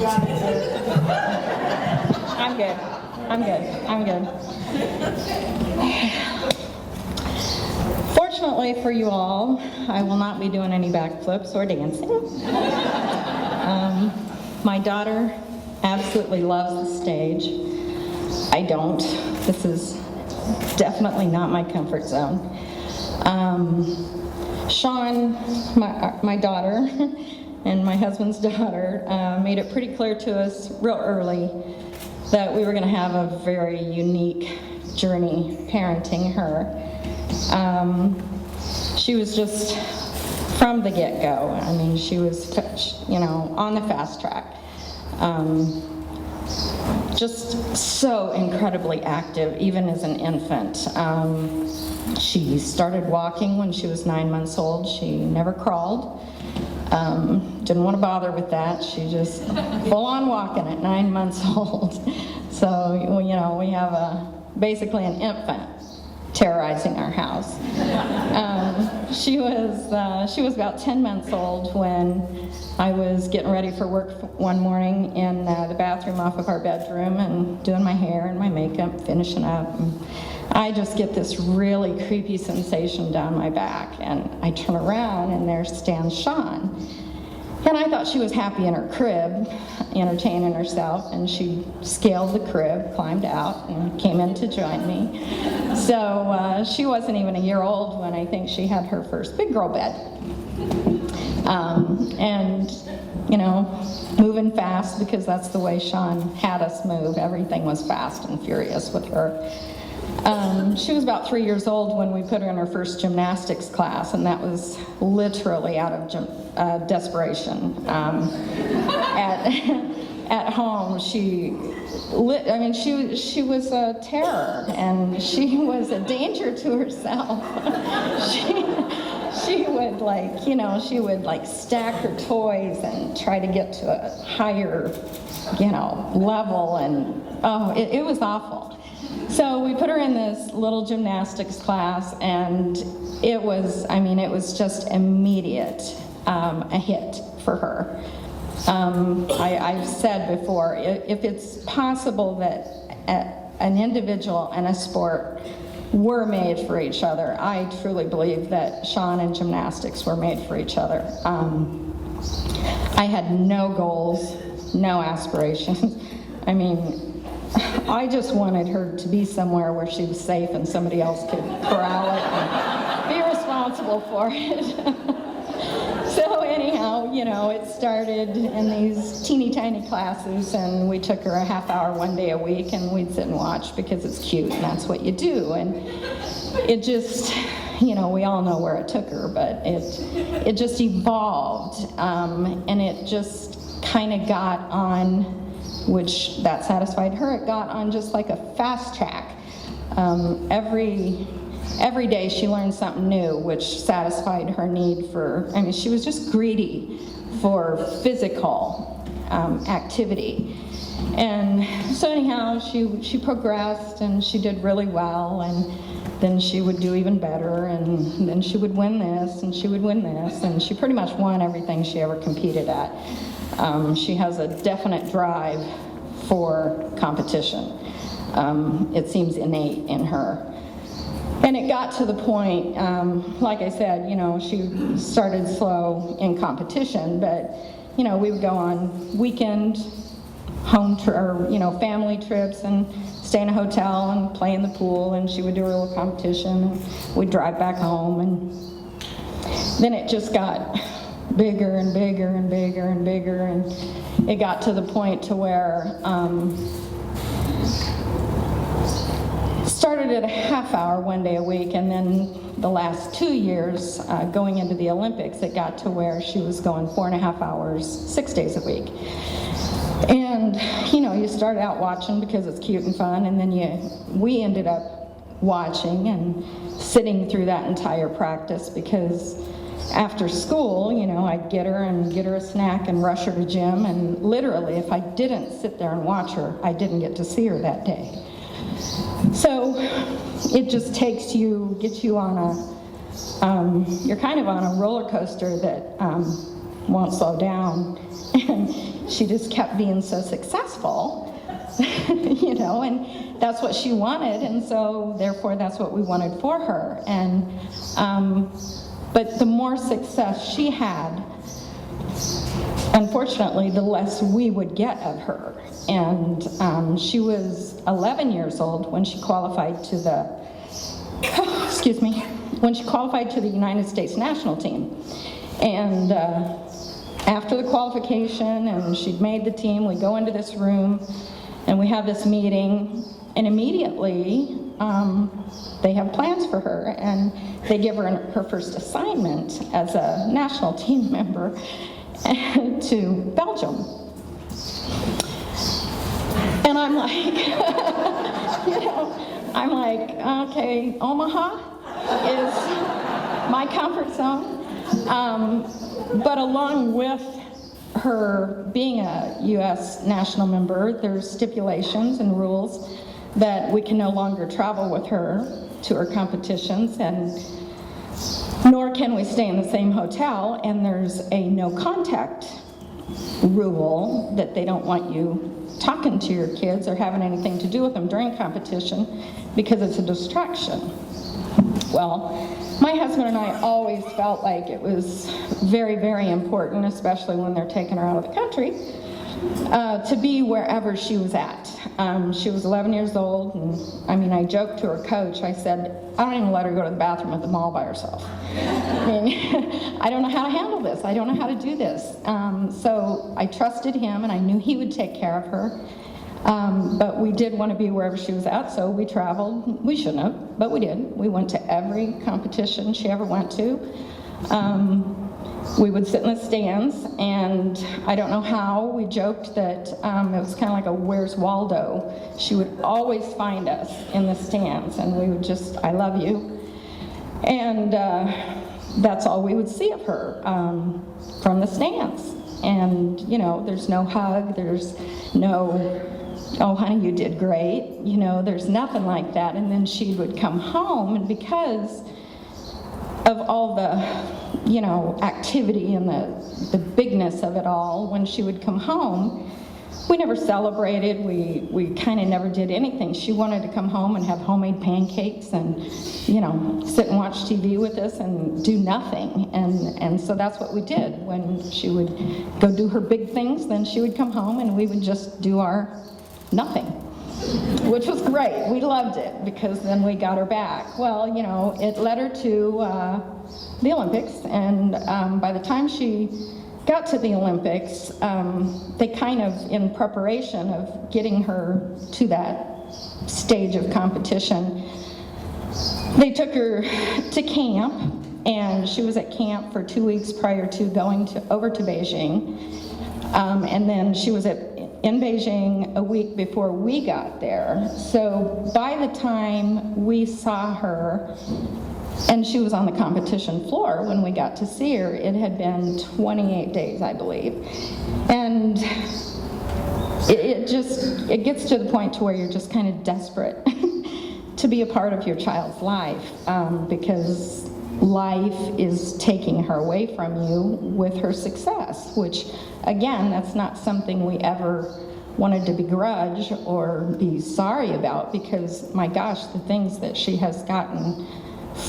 I'm good. I'm good. Fortunately for you all, I will not be doing any backflips or dancing. My daughter absolutely loves the stage. I don't. This is definitely not my comfort zone. Shawn, my daughter, and my husband's daughter made it pretty clear to us real early that we were going to have a very unique journey parenting her. She was just from the get-go. I mean, she was, on the fast track. Just so incredibly active, even as an infant. She started walking when she was 9 months old. She never crawled. Didn't want to bother with that. She just full on walking at 9 months old. So, we have basically an infant terrorizing our house. She was about 10 months old when I was getting ready for work one morning in the bathroom off of our bedroom and doing my hair and my makeup, finishing up. And I just get this really creepy sensation down my back, and I turn around and there stands Shawn. And I thought she was happy in her crib, entertaining herself, and she scaled the crib, climbed out, and came in to join me. So she wasn't even a year old when I think she had her first big girl bed. And, moving fast, because that's the way Shawn had us move. Everything was fast and furious with her. She was about 3 years old when we put her in her first gymnastics class, and that was literally out of desperation. At home, she was a terror, and she was a danger to herself. She would stack her toys and try to get to a higher, level, and it was awful. So we put her in this little gymnastics class, and it was just immediate, a hit for her. I've said before, if it's possible that an individual and a sport were made for each other, I truly believe that Shawn and gymnastics were made for each other. I had no goals, no aspirations. I just wanted her to be somewhere where she was safe and somebody else could corral it and be responsible for it. So anyhow, it started in these teeny tiny classes, and we took her a half hour one day a week, and we'd sit and watch because it's cute and that's what you do. And it just, we all know where it took her, but it just evolved, and it just kind of got on, which that satisfied her. It got on just like a fast track. Every day she learned something new, which satisfied her need for, she was just greedy for physical activity. And so anyhow, she progressed, and she did really well, and then she would do even better, and then she would win this, and she would win this, and she pretty much won everything she ever competed at. She has a definite drive for competition. It seems innate in her. And it got to the point, like I said, she started slow in competition, but, we would go on weekend family trips and stay in a hotel and play in the pool, and she would do a little competition, and we'd drive back home, and then it just got bigger and bigger and bigger and bigger, and it got to the point to where started at a half hour one day a week, and then the last 2 years going into the Olympics, it got to where she was going 4.5 hours 6 days a week. And you start out watching because it's cute and fun, and then we ended up watching and sitting through that entire practice, because after school, I'd get her a snack and rush her to gym, and literally if I didn't sit there and watch her, I didn't get to see her that day. So it just gets you on you're kind of on a roller coaster that won't slow down. And she just kept being so successful, you know, and that's what she wanted, and so therefore that's what we wanted for her. And but the more success she had, unfortunately, the less we would get of her. And she was 11 years old when she qualified to the, excuse me, when she qualified to the United States national team. And after the qualification and she'd made the team, we go into this room and we have this meeting, and immediately they have plans for her, and they give her her first assignment as a national team member to Belgium. And I'm like, you know, I'm like, okay, Omaha is my comfort zone. But along with her being a U.S. national member, there's stipulations and rules that we can no longer travel with her to her competitions, and nor can we stay in the same hotel, and there's a no contact rule that they don't want you talking to your kids or having anything to do with them during competition because it's a distraction. Well, my husband and I always felt like it was very, very important, especially when they're taking her out of the country, to be wherever she was at. She was 11 years old, and I mean, I joked to her coach, I said, I don't even let her go to the bathroom at the mall by herself. I mean, I don't know how to handle this. I don't know how to do this. So I trusted him, and I knew he would take care of her. But we did want to be wherever she was at, so we traveled. We shouldn't have, but we did. We went to every competition she ever went to. We would sit in the stands, and I don't know how, we joked that it was kind of like a Where's Waldo. She would always find us in the stands, and we would just, I love you. And that's all we would see of her from the stands. And, you know, there's no hug, there's no, oh, honey, you did great. You know, there's nothing like that. And then she would come home, and because of all the, you know, activity and the bigness of it all, when she would come home, we never celebrated. We kind of never did anything. She wanted to come home and have homemade pancakes and, you know, sit and watch TV with us and do nothing. And so that's what we did. When she would go do her big things, then she would come home and we would just do our nothing, which was great. We loved it because then we got her back. Well, you know, it led her to the Olympics, and by the time she got to the Olympics, they kind of, in preparation of getting her to that stage of competition, they took her to camp, and she was at camp for 2 weeks prior to going over to Beijing, and then she was in Beijing a week before we got there. So by the time we saw her, and she was on the competition floor when we got to see her, it had been 28 days, I believe. And it gets to the point to where you're just kind of desperate to be a part of your child's life, because life is taking her away from you with her success, which, again, that's not something we ever wanted to begrudge or be sorry about, because, my gosh, the things that she has gotten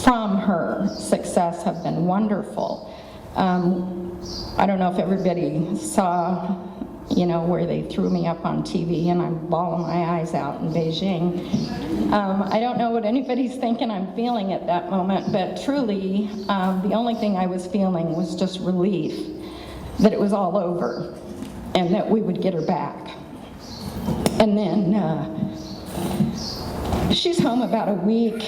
from her success have been wonderful. I don't know if everybody saw, you know, where they threw me up on TV and I'm bawling my eyes out in Beijing. I don't know what anybody's thinking I'm feeling at that moment, but truly, the only thing I was feeling was just relief that it was all over and that we would get her back. And then she's home about a week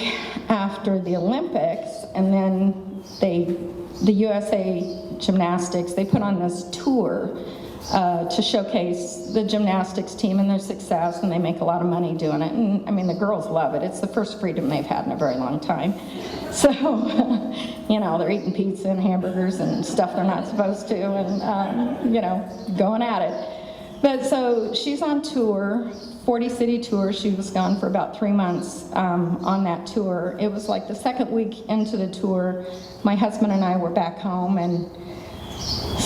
after the Olympics, and then the USA Gymnastics, they put on this tour to showcase the gymnastics team and their success, and they make a lot of money doing it. And I mean, the girls love it. It's the first freedom they've had in a very long time. So, you know, they're eating pizza and hamburgers and stuff they're not supposed to, and, you know, going at it. But so she's on tour, 40-city tour. She was gone for about 3 months on that tour. It was like the second week into the tour, my husband and I were back home, and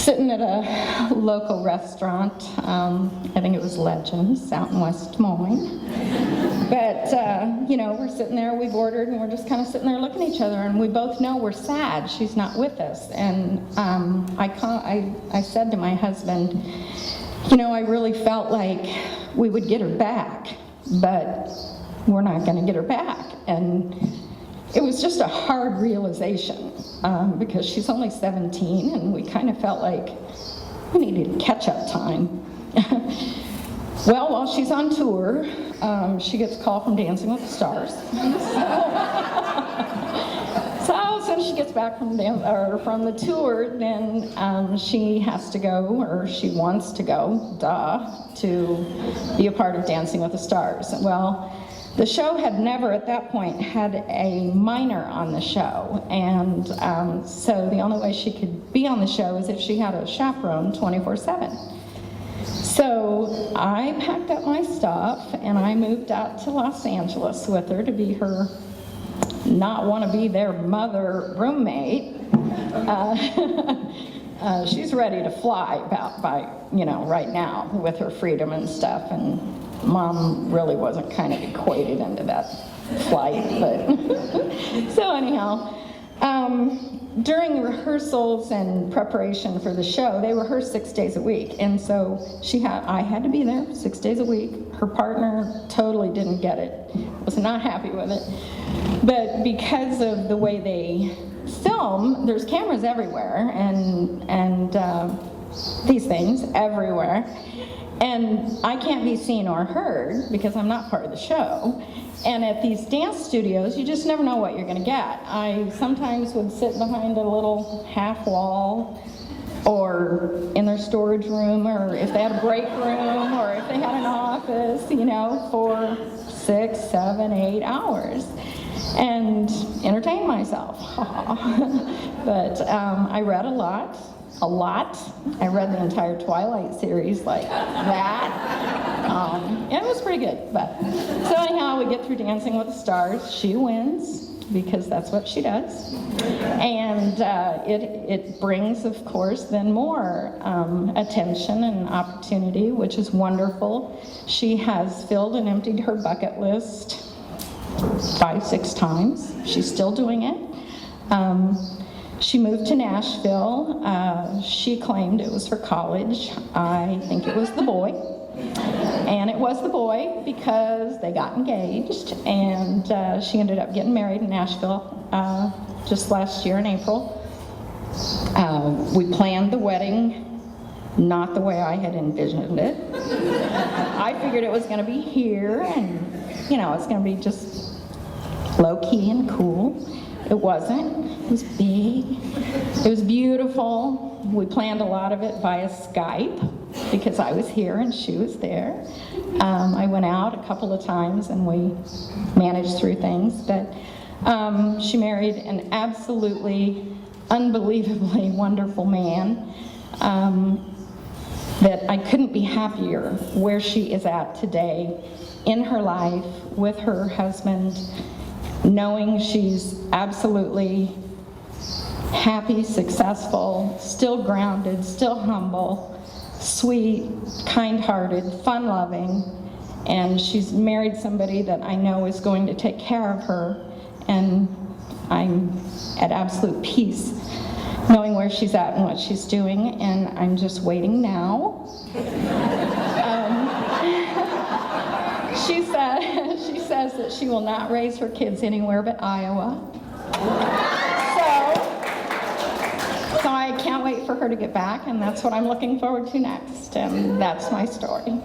sitting at a local restaurant. I think it was Legends out in West Des Moines. But, we're sitting there, we've ordered, and we're just kind of sitting there looking at each other, and we both know we're sad she's not with us. And I said to my husband, I really felt like we would get her back, but we're not going to get her back. And it was just a hard realization because she's only 17, and we kind of felt like we needed catch-up time. Well, while she's on tour, she gets a call from Dancing with the Stars. So since she gets back from the tour, then she has to go, or she wants to go, to be a part of Dancing with the Stars. Well, the show had never at that point had a minor on the show, and so the only way she could be on the show is if she had a chaperone 24/7. So I packed up my stuff and I moved out to Los Angeles with her to be her not want to be their mother roommate. She's ready to fly right now with her freedom and stuff, and Mom really wasn't kind of equated into that flight, but so anyhow, during rehearsals and preparation for the show, they rehearsed 6 days a week, and so I had to be there 6 days a week. Her partner totally didn't get it, was not happy with it, but because of the way they film, there's cameras everywhere, and these things everywhere, and I can't be seen or heard because I'm not part of the show. And at these dance studios, you just never know what you're going to get. I sometimes would sit behind a little half wall, or in their storage room, or if they had a break room, or if they had an office, for 6, 7, 8 hours, and entertain myself. But I read a lot. I read the entire Twilight series like that. And it was pretty good. But so anyhow, we get through Dancing with the Stars. She wins because that's what she does. And it brings, of course, then more attention and opportunity, which is wonderful. She has filled and emptied her bucket list 5, 6 times. She's still doing it. She moved to Nashville. She claimed it was for college. I think it was the boy. And it was the boy because they got engaged, and she ended up getting married in Nashville just last year in April. We planned the wedding not the way I had envisioned it. I figured it was going to be here, and it's going to be just low-key and cool. It wasn't. It was big. It was beautiful. We planned a lot of it via Skype because I was here and she was there. I went out a couple of times and we managed through things, but she married an absolutely, unbelievably wonderful man that I couldn't be happier where she is at today in her life with her husband, knowing she's absolutely happy, successful, still grounded, still humble, sweet, kind-hearted, fun-loving, and she's married somebody that I know is going to take care of her, and I'm at absolute peace knowing where she's at and what she's doing, and I'm just waiting now. She says that she will not raise her kids anywhere but Iowa. So I can't wait for her to get back, and that's what I'm looking forward to next, and that's my story.